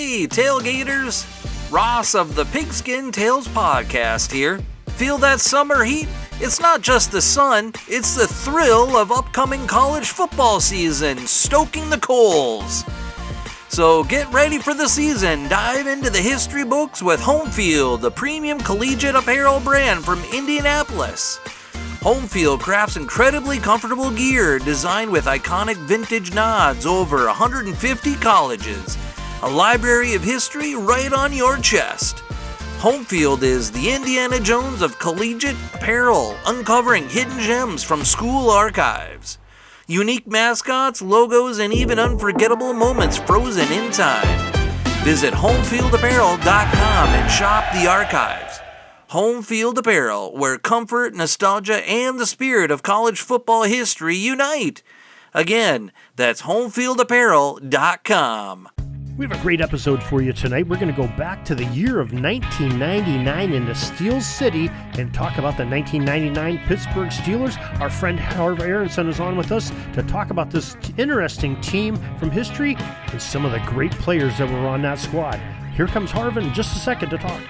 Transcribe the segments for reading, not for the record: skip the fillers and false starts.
Hey, tailgaters! Ross of the Pigskin Tales podcast here. Feel that summer heat? It's not just the sun, it's the thrill of upcoming college football season, stoking the coals. So get ready for the season, dive into the history books with Homefield, the premium collegiate apparel brand from Indianapolis. Homefield crafts incredibly comfortable gear designed with iconic vintage nods over 150 colleges. A library of history right on your chest. Homefield is the Indiana Jones of collegiate apparel, uncovering hidden gems from school archives. Unique mascots, logos, and even unforgettable moments frozen in time. Visit homefieldapparel.com and shop the archives. Homefield Apparel, where comfort, nostalgia, and the spirit of college football history unite. Again, that's homefieldapparel.com. We have a great episode for you tonight. We're going to go back to the year of 1999 into Steel City and talk about the 1999 Pittsburgh Steelers. Our friend Harv Aronson is on with us to talk about this interesting team from history and some of the great players that were on that squad. Here comes Harv in just a second to talk.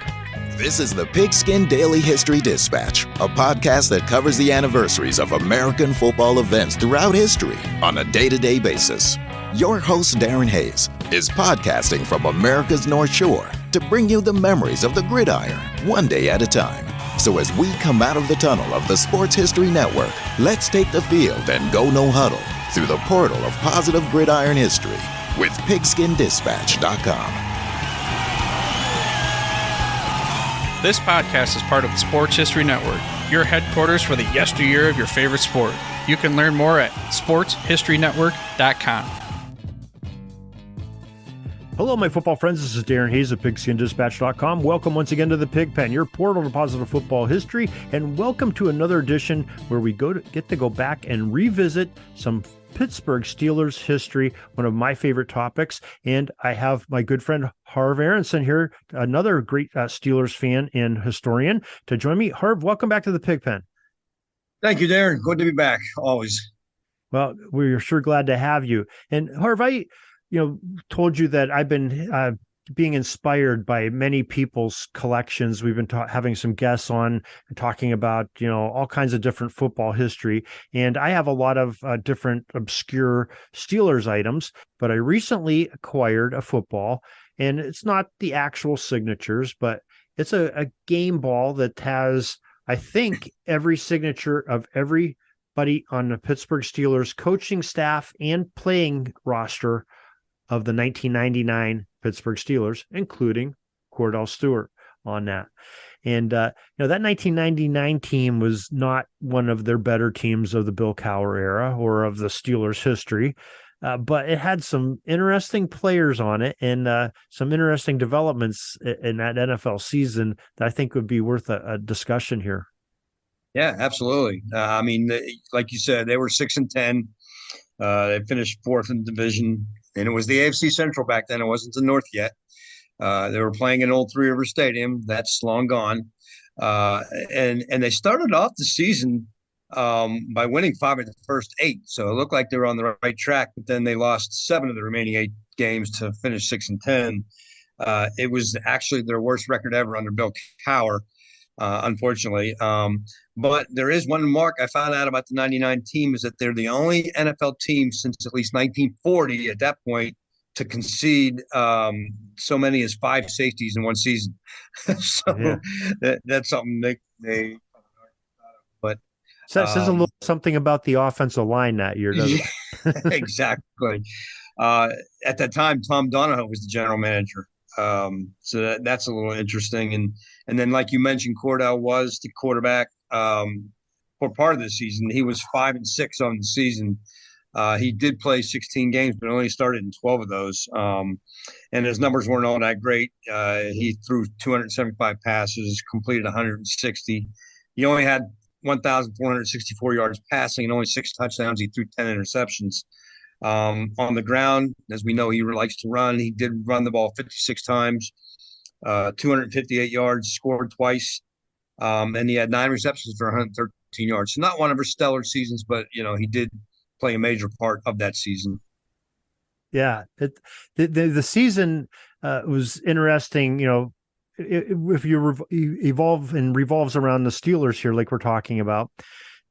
This is the Pigskin Daily History Dispatch, a podcast that covers the anniversaries of American football events throughout history on a day-to-day basis. Your host, Darren Hayes, is podcasting from America's North Shore to bring you the memories of the gridiron, one day at a time. So as we come out of the tunnel of the Sports History Network, let's take the field and go no huddle through the portal of positive gridiron history with pigskindispatch.com. This podcast is part of the Sports History Network, your headquarters for the yesteryear of your favorite sport. You can learn more at sportshistorynetwork.com. Hello, my football friends. This is Darren Hayes of pigskindispatch.com. Welcome once again to the Pig Pen, your portal to positive football history, and welcome to another edition where we get to go back and revisit some Pittsburgh Steelers history, one of my favorite topics. And I have my good friend Harv Aronson here, another great Steelers fan and historian, to join me. Harv, welcome back to the Pig Pen. Thank you, Darren. Good to be back, always. Well, we're sure glad to have you. And Harv, I told you that I've been being inspired by many people's collections. We've been having some guests on and talking about, all kinds of different football history. And I have a lot of different obscure Steelers items, but I recently acquired a football, and it's not the actual signatures, but it's a game ball that has, I think, every signature of everybody on the Pittsburgh Steelers coaching staff and playing roster of the 1999 Pittsburgh Steelers, including Cordell Stewart on that. And, that 1999 team was not one of their better teams of the Bill Cowher era or of the Steelers history, but it had some interesting players on it and some interesting developments in that NFL season that I think would be worth a discussion here. Yeah, absolutely. Like you said, they were 6-10. They finished fourth in the division. And it was the AFC Central back then. It wasn't the North yet. They were playing in Old Three River Stadium. That's long gone. And they started off the season by winning 5 of the first 8. So it looked like they were on the right track. But then they lost 7 of the remaining 8 games to finish 6-10. It was actually their worst record ever under Bill Cowher, unfortunately. But there is one mark I found out about the 99 team is that they're the only NFL team since at least 1940 at that point to concede so many as 5 safeties in one season. That's something they but so that says a little something about the offensive line that year, doesn't it? Exactly. At that time, Tom Donahoe was the general manager. So that's a little interesting. And then, like you mentioned, Cordell was the quarterback for part of the season. He was 5-6 on the season. He did play 16 games, but only started in 12 of those. And his numbers weren't all that great. He threw 275 passes, completed 160. He only had 1,464 yards passing and only 6 touchdowns. He threw 10 interceptions. On the ground, as we know, he likes to run. He did run the ball 56 times, 258 yards, scored twice. And he had 9 receptions for 113 yards. So not one of his stellar seasons, but, he did play a major part of that season. Yeah, the season was interesting. If you evolve and revolves around the Steelers here, like we're talking about,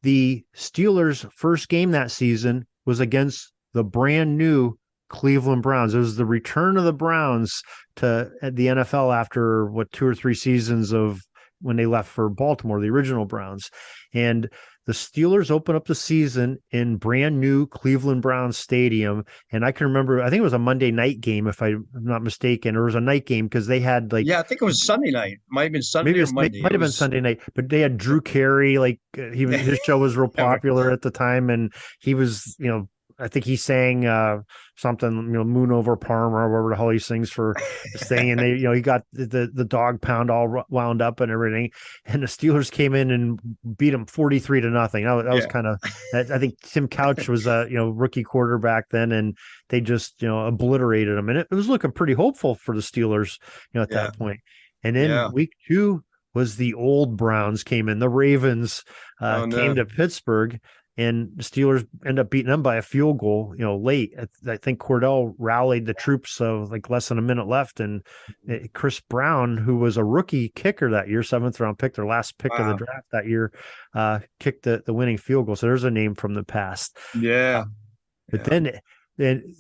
the Steelers' first game that season was against the brand new Cleveland Browns. It was the return of the Browns to the NFL after 2 or 3 seasons of when they left for Baltimore, the original Browns. And the Steelers open up the season in brand new Cleveland Browns Stadium. And I can remember, I think it was a Monday night game, if I'm not mistaken, or it was a night game because they had I think it was Sunday night. It might have been Sunday or Monday. Might have been Sunday night, but they had Drew Carey. His show was real popular at the time, and he was, I think he sang something, Moon Over Parma or whatever the hell he sings for this thing. And he got the dog pound all wound up and everything. And the Steelers came in and beat them 43-0. That was kind of, I think Tim Couch was a, rookie quarterback then, and they just, obliterated them. And it was looking pretty hopeful for the Steelers, at that point. And then week 2 was the old Browns came in. The Ravens came to Pittsburgh. And the Steelers end up beating them by a field goal, late. I think Cordell rallied the troops of less than a minute left. And Chris Brown, who was a rookie kicker that year, 7th round pick, their last pick of the draft that year, kicked the winning field goal. So there's a name from the past. Yeah. But then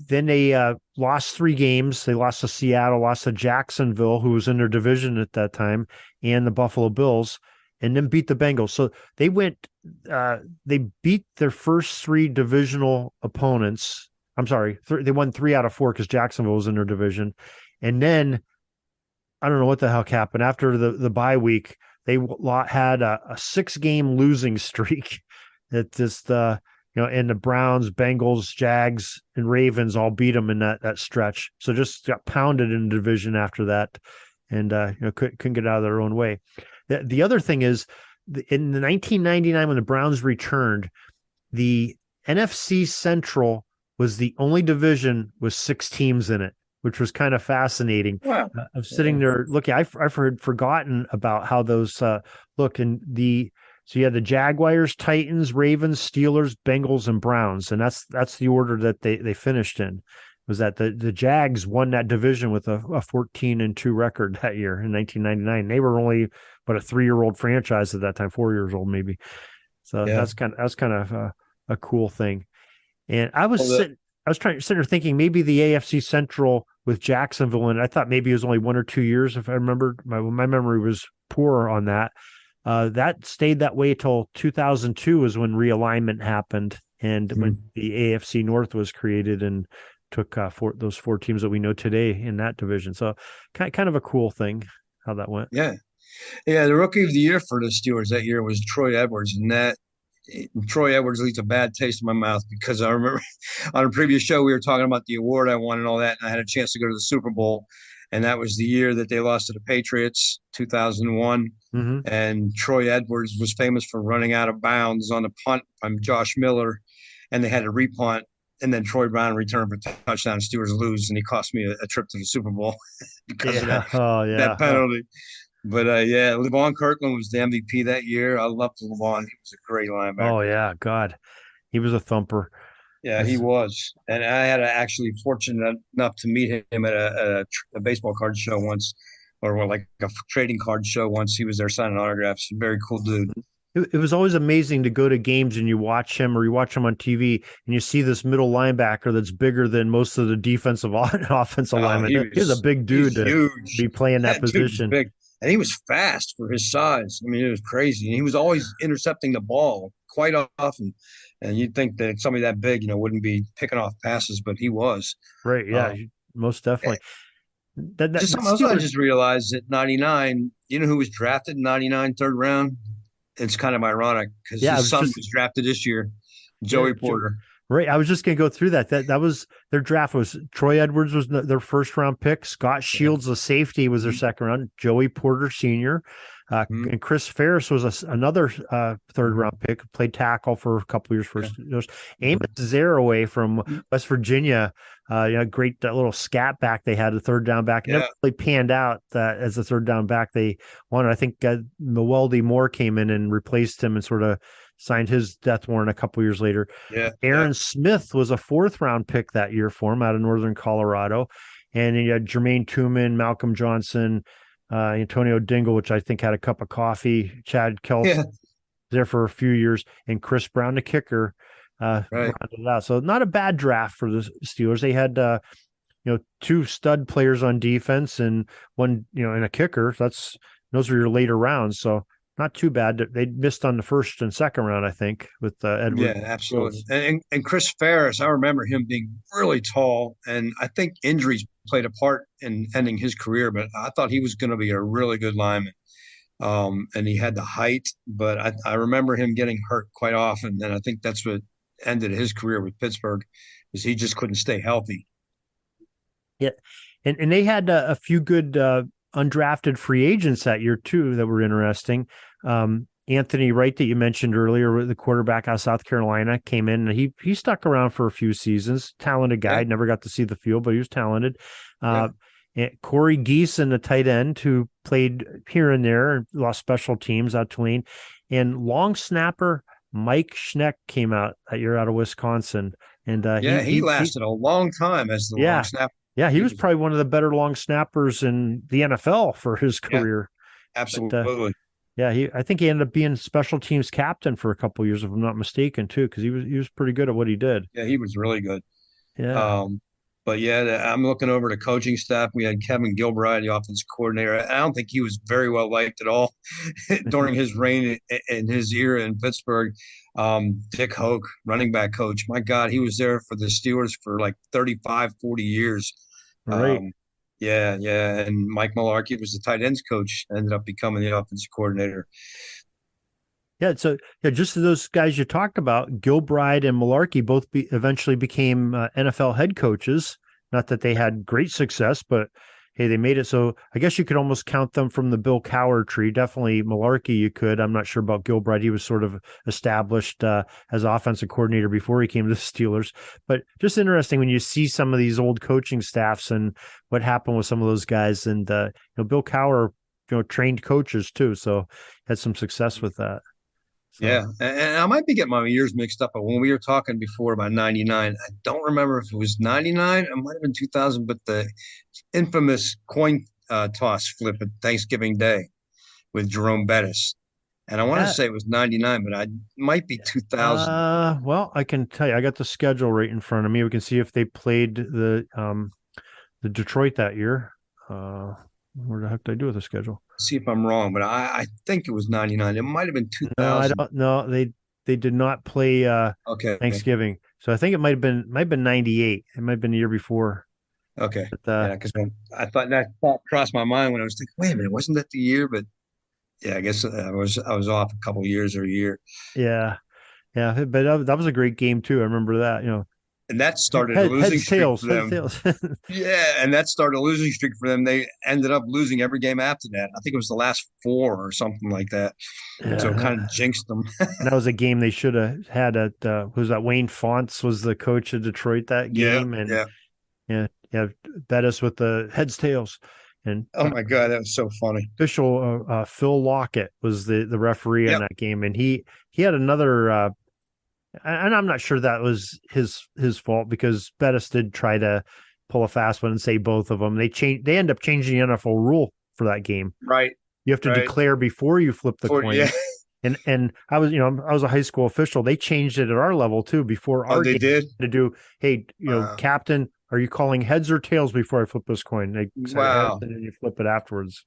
they lost 3 games. They lost to Seattle, lost to Jacksonville, who was in their division at that time, and the Buffalo Bills, and then beat the Bengals. So they they beat their first 3 divisional opponents. I'm sorry, they won 3 out of 4 because Jacksonville was in their division. And then I don't know what the heck happened. After the bye week, they had a 6-game losing streak that just, and the Browns, Bengals, Jags, and Ravens all beat them in that stretch. So just got pounded in the division after that, and couldn't get out of their own way. The other thing is, in the 1999, when the Browns returned, the NFC Central was the only division with 6 teams in it, which was kind of fascinating. Wow. I'm sitting there looking. I've forgotten about how those look. And so you had the Jaguars, Titans, Ravens, Steelers, Bengals, and Browns, and that's the order that they finished in. Was that the Jags won that division with a 14-2 record that year in 1999. They were only a 3-year-old franchise at that time, 4 years old maybe. So that's kind of a cool thing. And I was sitting there thinking maybe the AFC Central with Jacksonville, and I thought maybe it was only 1 or 2 years, if I remember. My memory was poor on that. That stayed that way till 2002 is when realignment happened, and when the AFC North was created and took those 4 teams that we know today in that division. So kind of a cool thing how that went. Yeah. The rookie of the year for the Steelers that year was Troy Edwards, and Troy Edwards leaves a bad taste in my mouth because I remember on a previous show we were talking about the award I won and all that, and I had a chance to go to the Super Bowl, and that was the year that they lost to the Patriots, 2001. Mm-hmm. And Troy Edwards was famous for running out of bounds on a punt from Josh Miller, and they had to repunt. And then Troy Brown returned for touchdown. Steelers lose, and he cost me a trip to the Super Bowl because of that penalty. But LeVon Kirkland was the MVP that year. I loved LeVon. He was a great linebacker. Oh yeah, God, he was a thumper. Yeah, he was. And I had actually fortunate enough to meet him at a baseball card show once, or like a trading card show once. He was there signing autographs. Very cool dude. It was always amazing to go to games and you watch him on TV and you see this middle linebacker that's bigger than most of the defensive and offensive linemen. He was a big dude to be playing that position. Big. And he was fast for his size. I mean, it was crazy. And he was always intercepting the ball quite often. And you'd think that somebody that big, wouldn't be picking off passes, but he was. Right, yeah, most definitely. Just something else I just realized at 99, you know who was drafted in 99, 3rd round? It's kind of ironic because his son was drafted this year, Joey Porter. Right. I was just going to go through that. That was their draft. Was Troy Edwards was their 1st round pick. Scott Shields, the safety, was their 2nd round. Joey Porter, senior. And Chris Ferris was another 3rd round pick, played tackle for a couple years first. Amos Zaraway from West Virginia, great little scat back they had, a 3rd down back. Never really panned out as a 3rd down back they wanted. I think Mewelde Moore came in and replaced him and sort of signed his death warrant a couple years later. Yeah. Aaron Smith was a 4th-round pick that year for him out of Northern Colorado. And you had Jermaine Tuman, Malcolm Johnson, Antonio Dingle, which I think had a cup of coffee, Chad Kels there for a few years, and Chris Brown, the kicker, rounded it out. So not a bad draft for the Steelers. They had 2 stud players on defense and one, and a kicker. Those were your later rounds. So not too bad. They missed on the 1st and 2nd round, I think, with Edward. Yeah, absolutely. And Chris Ferris, I remember him being really tall, and I think injuries played a part in ending his career, but I thought he was going to be a really good lineman. And he had the height, but I remember him getting hurt quite often, and I think that's what ended his career with Pittsburgh, is he just couldn't stay healthy. Yeah, and they had a few good undrafted free agents that year too that were interesting. Anthony Wright, that you mentioned earlier, the quarterback out of South Carolina, came in and he stuck around for a few seasons. Talented guy, never got to see the field, but he was talented. Corey Geeson, the tight end, who played here and there and lost special teams out Tulane, and long snapper Mike Schneck came out that year out of Wisconsin. And he lasted a long time as the long snapper. Yeah, he was probably one of the better long snappers in the NFL for his career. Absolutely. But, I think he ended up being special teams captain for a couple of years, if I'm not mistaken, too, because he was pretty good at what he did. Yeah, he was really good. Yeah. But I'm looking over the coaching staff. We had Kevin Gilbride, the offensive coordinator. I don't think he was very well liked at all during his reign in his era in Pittsburgh. Dick Hoke, running back coach. My God, he was there for the Steelers for like 35, 40 years. Right. And Mike Mularkey was the tight ends coach, ended up becoming the offensive coordinator. Yeah, so just those guys you talked about, Gilbride and Mularkey, both eventually became NFL head coaches. Not that they had great success, but hey, they made it. So I guess you could almost count them from the Bill Cowher tree. Definitely Mularkey you could. I'm not sure about Gilbride. He was sort of established as offensive coordinator before he came to the Steelers. But just interesting when you see some of these old coaching staffs and what happened with some of those guys. And Bill Cowher, trained coaches too, so had some success with that. So. Yeah, and I might be getting my years mixed up, but when we were talking before about 99, I don't remember if it was 99, it might have been 2000, but the infamous coin toss flip at Thanksgiving Day with Jerome Bettis. And I want to say it was 99, but I might be 2000. Well, I can tell you, I got the schedule right in front of me. We can see if they played the Detroit that year. Where the heck did I do with the schedule? See if I'm wrong, but I think it was 99. It might have been 2000. No, I don't know. They did not play Thanksgiving. So I think it might have been 98. It might have been the year before. Okay. Because I thought that thought crossed my mind when I was thinking, wait a minute, wasn't that the year? But yeah, I guess I was off a couple of years or a year. Yeah. Yeah. But that was a great game too. I remember that, And that started a losing streak for them. Tails. And that started a losing streak for them. They ended up losing every game after that. I think it was the last 4 or something like that. So it kind of jinxed them. That was a game they should have had at was that Wayne Fonts was the coach of Detroit that game. Bettis with the heads tails. And oh my God, that was so funny. Official Phil Lockett was the referee in that game, and he had another. And I'm not sure that was his fault, because Bettis did try to pull a fast one and say both of them. They end up changing the NFL rule for that game. Right. You have to declare before you flip the coin. Yeah. And I was a high school official. They changed it at our level too before our game did to do. Hey, Captain, are you calling heads or tails before I flip this coin? They say heads, and then you flip it afterwards.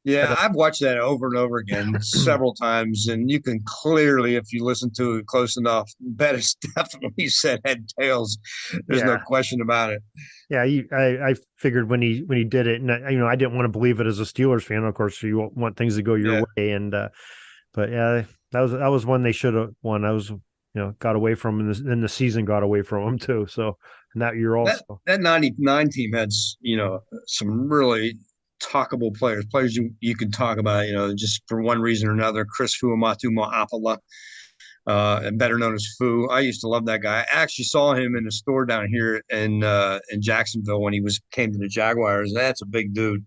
Yeah, I've watched that over and over again several times, and you can clearly, if you listen to it close enough, Bettis definitely said head tails. There's no question about it. Yeah, I figured when he did it, and I didn't want to believe it as a Steelers fan. Of course, you want things to go your way, and but yeah, that was one they should have won. I was got away from, and the season got away from them too. So, and that year also, that 99 team had some really talkable players you could talk about, just for one reason or another. Chris Fuamatu Mo'apala, and better known as Fu. I used to love that guy. I actually saw him in a store down here in Jacksonville when he came to the Jaguars. That's a big dude,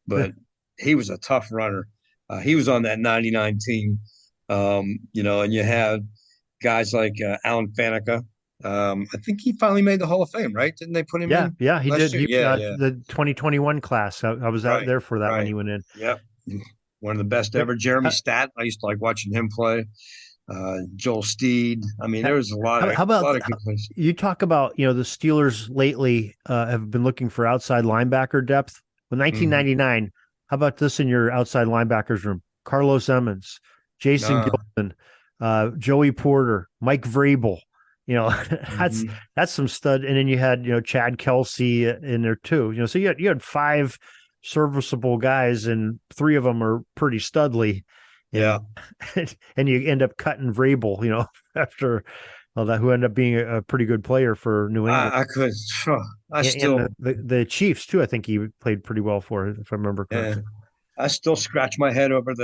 but he was a tough runner. He was on that 99 team. And you have guys like Alan Faneca. I think he finally made the Hall of Fame, right? Didn't they put him in Yeah, he last did. year? He Yeah, yeah. the 2021 class. I was out Right, there for that when right. he went in. Yep. One of the best But ever. Jeremy how, Statt. I used to like watching him play. Joel Steed. I mean, how, there was a lot of how about good players. you talk about the Steelers lately have been looking for outside linebacker depth. Well, Mm-hmm. 1999. How about this in your outside linebackers room? Carlos Emmons, Jason Uh, Gilson, Joey Porter, Mike Vrabel. That's mhm. that's some stud. And then you had Chad Kelsey in there too. So you had five serviceable guys, and three of them are pretty studly. Yeah. And and you end up cutting Vrabel, after that, who ended up being a pretty good player for New England. I could. I And still. the Chiefs too. I think he played pretty well for it, if I remember Yeah. correctly. I still scratch my head over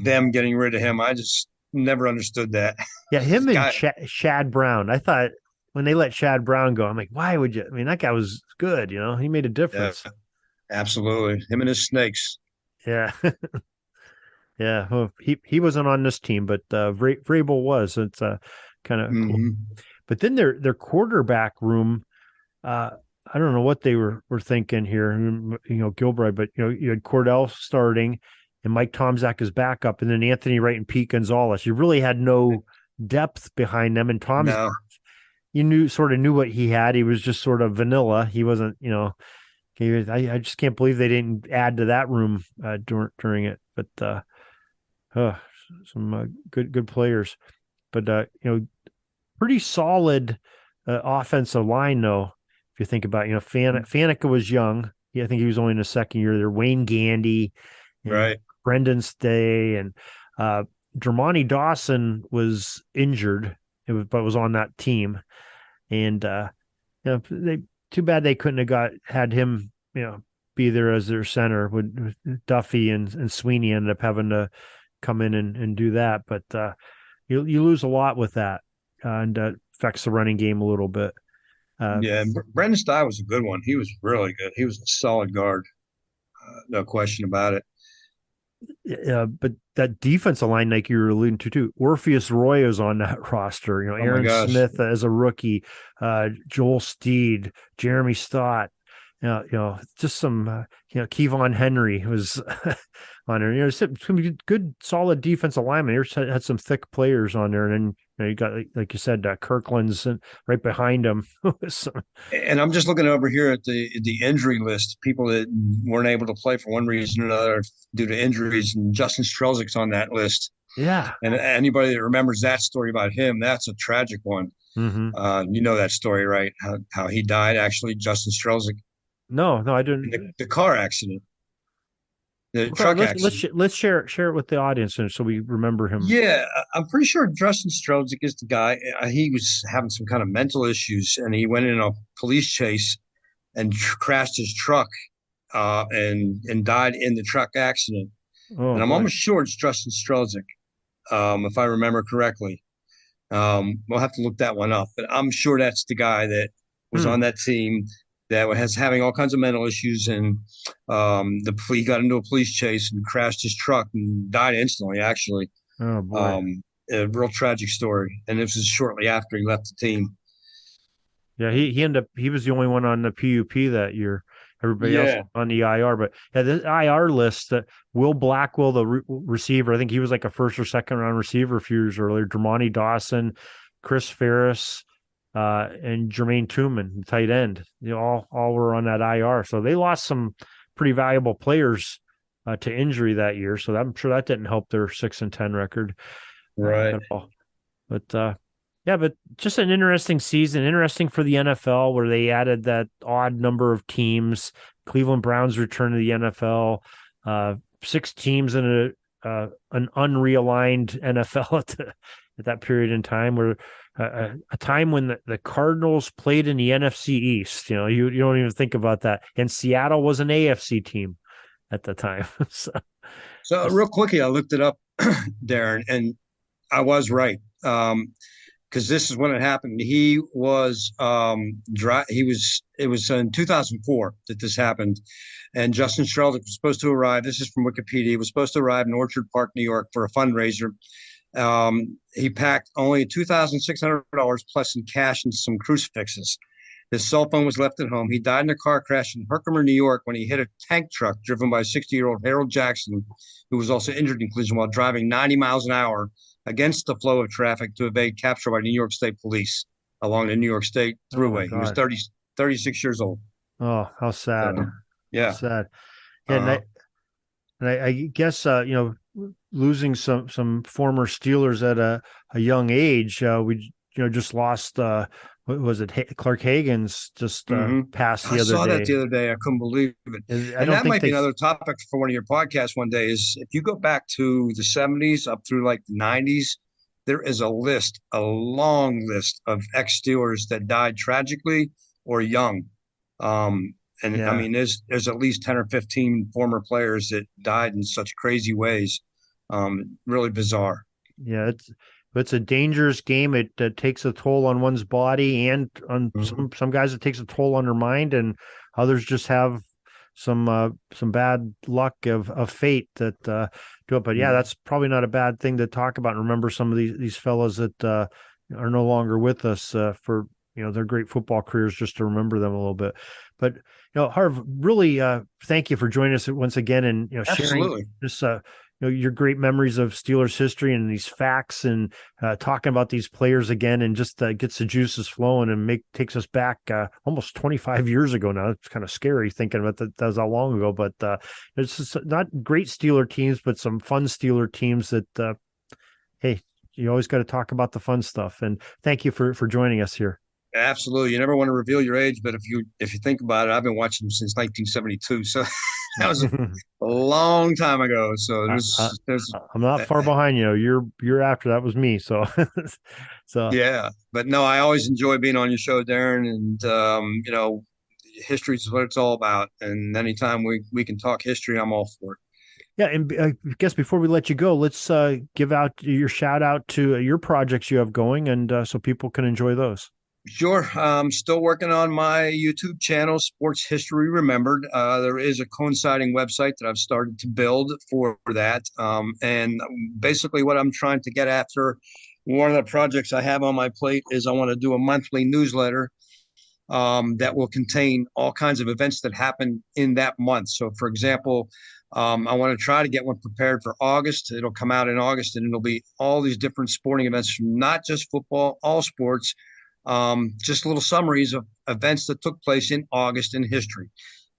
them getting rid of him. I just never understood that. Yeah, him This and guy. Shad Brown. I thought when they let Shad Brown go, I'm like, why would you? I mean, that guy was good. He made a Yeah, difference. absolutely. Him and his snakes. Yeah, yeah. Well, he wasn't on this team, but Vrabel was. It's kind of cool. Hmm. But then their quarterback room. I don't know what they were thinking here, Gilbride, but you had Cordell starting and Mike Tomczak as backup, and then Anthony Wright and Pete Gonzalez. You really had no depth behind them. And Tomczak, No. you sort of knew what he had. He was just sort of vanilla. He wasn't, I just can't believe they didn't add to that room during it. But some good players, but pretty solid offensive line though. If you think about, Faneca was young. Yeah, I think he was only in his second year there. Wayne Gandy, and Right. Brendan Stay, and Dermontti Dawson was injured, but was on that team. And too bad they couldn't have had him, be there as their center. With Duffy and Sweeney ended up having to come in and do that. But you lose a lot with that, and affects the running game a little bit. Yeah, Brendan Sty was a good one. He was really good. He was a solid guard, no question about it. But that defensive line, like you were alluding to, too, Orpheus Roy is on that roster. Oh my Aaron gosh. Smith as a rookie, Joel Steed, Jeremy Stott. Just some, Kevon Henry was on there. Some good, solid defensive linemen. You had some thick players on there, and then you got, like you said, Kirkland's right behind him. And I'm just looking over here at the injury list, people that weren't able to play for one reason or another due to injuries, and Justin Strelzik's on that list. Yeah. And anybody that remembers that story about him, that's a tragic one. Mm-hmm. You know that story, right? How he died, actually, Justin Strelzik, No, I didn't. in the car accident, the Okay, truck accident. let's share it with the audience, and so we remember him. Yeah, I'm pretty sure Justin Strelzik is the guy. He was having some kind of mental issues, and he went in a police chase and crashed his truck, and died in the truck accident. Oh, And I'm boy. almost sure it's Justin Strelzik, if I remember correctly. We'll have to look that one up, but I'm sure that's the guy that was on that team that was having all kinds of mental issues, and he got into a police chase and crashed his truck and died instantly. Actually, Oh boy. a real tragic story, and this was shortly after he left the team. Yeah, he was the only one on the PUP that year. Everybody else Yeah. on the IR, but the IR list, Will Blackwell, the receiver, I think he was like a first or second round receiver a few years earlier. Dermontti Dawson, Chris Ferris, and Jermaine Tooman, the tight end. All were on that IR. So they lost some pretty valuable players to injury that year. So I'm sure that didn't help their 6-10 record. Right. At all. But yeah, but just an interesting season, interesting for the NFL, where they added that odd number of teams. Cleveland Browns return to the NFL. 6 teams in an unrealigned NFL at that period in time, where a time when the Cardinals played in the NFC East. You don't even think about that. And Seattle was an AFC team at the time. So real quickly, I looked it up, Darren, and I was right. because this is when it happened. He was it was in 2004 that this happened, and Justin Strelzik was supposed to arrive. This is from Wikipedia. He was supposed to arrive in Orchard Park, New York, for a fundraiser. He packed only $2,600 plus in cash and some crucifixes. His cell phone was left at home. He died in a car crash in Herkimer, New York, when he hit a tank truck driven by 60-year-old Harold Jackson, who was also injured in collision while driving 90 miles an hour against the flow of traffic to evade capture by New York State Police along the New York State Thruway. He was 36 years old. Oh, how sad. Yeah. How sad. Yeah, I guess, losing some former Steelers at a young age, we just lost what was it? Clark Hagan's just passed the other day. I saw that the other day. I couldn't believe it. And that might be another topic for one of your podcasts one day. Is if you go back to the 70s up through like the 90s, there is a long list of ex-Steelers that died tragically or young. I mean, there's at least 10 or 15 former players that died in such crazy ways. Really bizarre. Yeah, it's a dangerous game. It takes a toll on one's body, and on some guys it takes a toll on their mind, and others just have some bad luck of fate that do it. But yeah, that's probably not a bad thing to talk about and remember some of these fellas that are no longer with us for their great football careers, just to remember them a little bit. But Harv, really thank you for joining us once again and sharing this your great memories of Steelers history and these facts, and talking about these players again, and just gets the juices flowing and takes us back almost 25 years ago now. It's kind of scary thinking about that was how long ago, but it's just not great Steeler teams, but some fun Steeler teams that, hey, you always got to talk about the fun stuff. And thank you for joining us here. Absolutely. You never want to reveal your age, but if you think about it, I've been watching them since 1972. So that was a long time ago. So I'm not far behind you. You're after that was me. So yeah. But no, I always enjoy being on your show, Darren. And history is what it's all about. And anytime we can talk history, I'm all for it. Yeah, and I guess before we let you go, let's give out your shout out to your projects you have going, and so people can enjoy those. Sure. I'm still working on my YouTube channel, Sports History Remembered. There is a coinciding website that I've started to build for that. And basically what I'm trying to get after, one of the projects I have on my plate is I want to do a monthly newsletter that will contain all kinds of events that happen in that month. So, for example, I want to try to get one prepared for August. It'll come out in August, and it'll be all these different sporting events, not just football, all sports. Just little summaries of events that took place in August in history.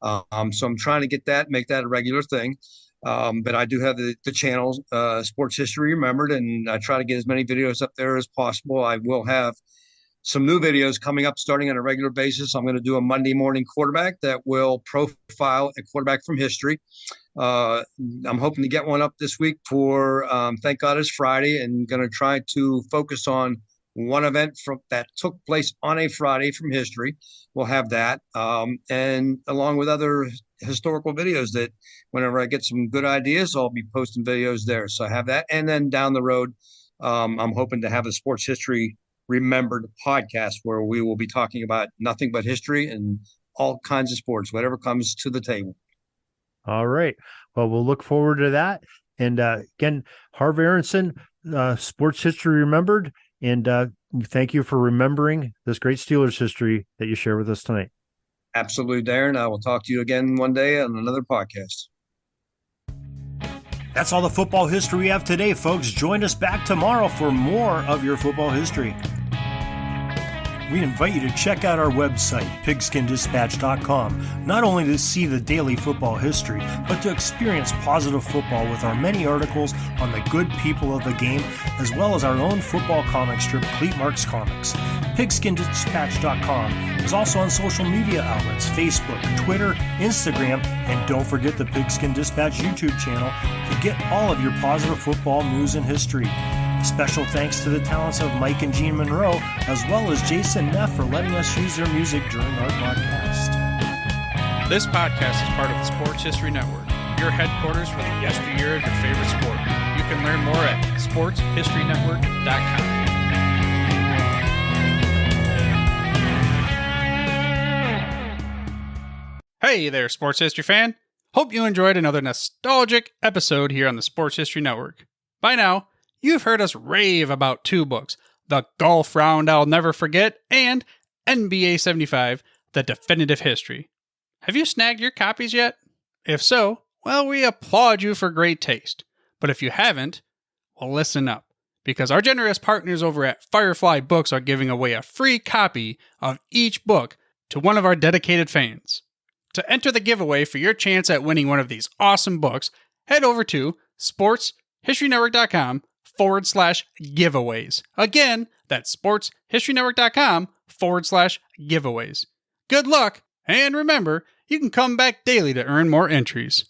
So I'm trying to get that, make that a regular thing. But I do have the channel, Sports History Remembered, and I try to get as many videos up there as possible. I will have some new videos coming up starting on a regular basis. I'm going to do a Monday morning quarterback that will profile a quarterback from history. I'm hoping to get one up this week for Thank God It's Friday, and going to try to focus on one event that took place on a Friday from history. We'll have that. And along with other historical videos that whenever I get some good ideas, I'll be posting videos there. So I have that. And then down the road, I'm hoping to have a Sports History Remembered podcast where we will be talking about nothing but history and all kinds of sports, whatever comes to the table. All right. Well, we'll look forward to that. And again, Harv Aronson, Sports History Remembered. And thank you for remembering this great Steelers history that you share with us tonight. Absolutely, Darren. I will talk to you again one day on another podcast. That's all the football history we have today, folks. Join us back tomorrow for more of your football history. We invite you to check out our website, pigskindispatch.com, not only to see the daily football history, but to experience positive football with our many articles on the good people of the game, as well as our own football comic strip, Cleat Marks Comics. Pigskindispatch.com is also on social media outlets, Facebook, Twitter, Instagram, and don't forget the Pigskin Dispatch YouTube channel to get all of your positive football news and history. Special thanks to the talents of Mike and Gene Monroe, as well as Jason Neff for letting us use their music during our podcast. This podcast is part of the Sports History Network, your headquarters for the yesteryear of your favorite sport. You can learn more at sportshistorynetwork.com. Hey there, sports history fan. Hope you enjoyed another nostalgic episode here on the Sports History Network. By now, you've heard us rave about two books, The Golf Round I'll Never Forget and NBA 75, The Definitive History. Have you snagged your copies yet? If so, well, we applaud you for great taste. But if you haven't, well, listen up, because our generous partners over at Firefly Books are giving away a free copy of each book to one of our dedicated fans. To enter the giveaway for your chance at winning one of these awesome books, head over to sportshistorynetwork.com/giveaways. Again, that's sportshistorynetwork.com/giveaways. Good luck, and remember, you can come back daily to earn more entries.